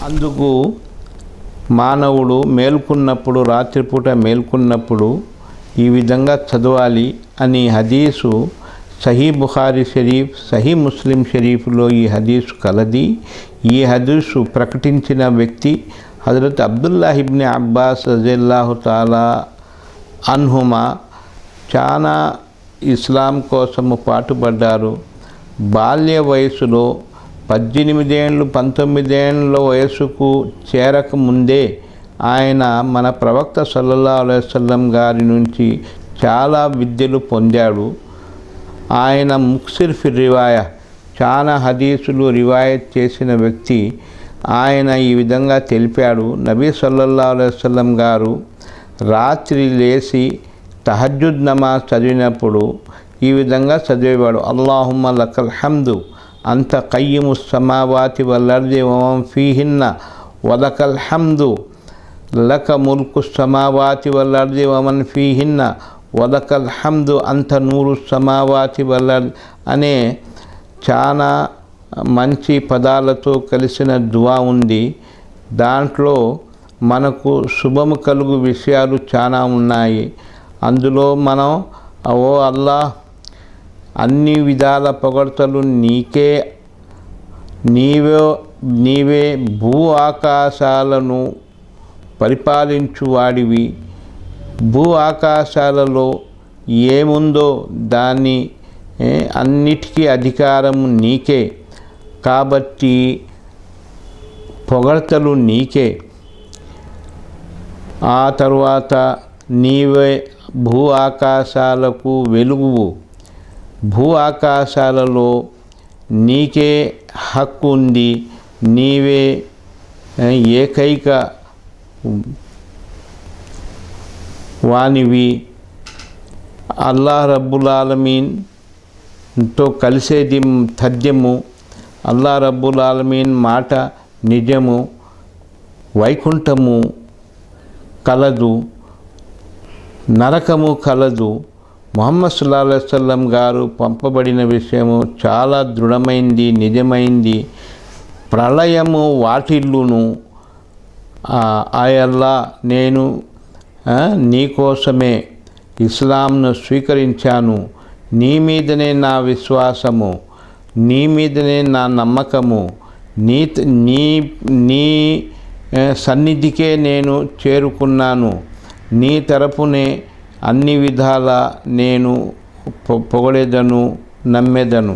అందుకు మానవుడు మేల్కొన్నప్పుడు, రాత్రిపూట మేల్కొన్నప్పుడు ఈ విధంగా చదవాలి అని హదీసు సహీ బుఖారీ షరీఫ్, సహీ ముస్లిం షరీఫ్లో ఈ హదీసు కలది. ఈ హదీసు ప్రకటించిన వ్యక్తి హజరత్ అబ్దుల్లాహ్ ఇబ్న్ అబ్బాస్ రజల్లాహు తాలా అన్హుమా. చాలా ఇస్లాం కోసము పాటుపడ్డారు. బాల్య వయసులో 18 ఏళ్ళు 19 ఏళ్ళ వయసుకు చేరకముందే ఆయన మన ప్రవక్త సల్లల్లాహు అలైహి వసల్లం గారి నుంచి చాలా విద్యలు పొందాడు. ఆయన ముక్సిర్ ఫి రివాయ, చాలా హదీసులు రివాయత్ చేసిన వ్యక్తి. ఆయన ఈ విధంగా తెలిపాడు, నబీ సల్లల్లాహు అలైహి వసల్లం గారు రాత్రి లేచి తహజ్జుద్ నమాజ్ చదివినప్పుడు ఈ విధంగా చదివేవాడు, అల్లాహుమ్మ లకల్ హమ్దు అంత కయ్యిము సమావాతి వల్-అర్ది వమన్ ఫీహిన్న వలకల్ హమ్దు లక ముల్కు సమావాతి వల్-అర్ది వమన్ ఫీహిన్న వలకల్ హమ్దు అంత నూరు సమావాతి వల్-అర్ది అనే చాలా మంచి పదాలతో కలిసిన దువా ఉంది. దాంట్లో మనకు శుభము కలుగు విషయాలు చాలా ఉన్నాయి. అందులో మనం ఓ అల్లాహ్, అన్ని విధాల పొగడ్తలు నీకే, నీవే భూ ఆకాశాలను పరిపాలించువాడివి. భూ ఆకాశాలలో ఏముందో దాన్ని అన్నిటికీ అధికారము నీకే, కాబట్టి పొగడ్తలు నీకే. ఆ తరువాత నీవే భూ ఆకాశాలకు వెలుగువు. భూ ఆకాశాలలో నీకే హక్కు ఉంది, నీవే ఏకైక వానివి. అల్లాహ్ రబ్బుల్ ఆలమీన్తో కలిసేది తథ్యము, అల్లాహ్ రబ్బుల్ ఆలమీన్ మాట నిజము. వైకుంఠము కలదు, నరకము కలదు. ముహమ్మద్ సల్లల్లాహు అలైహి వసల్లం గారు పంపబడిన విషయము చాలా దృఢమైంది, నిజమైంది. ప్రళయము వాటిల్లును. ఆయల్లా, నేను నీకోసమే ఇస్లాంను స్వీకరించాను, నీ మీదనే నా విశ్వాసము, నీ మీదనే నా నమ్మకము, నీ సన్నిధికే నేను చేరుకున్నాను, నీ తరపునే అన్ని విధాల నేను పొగడేదను, నమ్మేదను.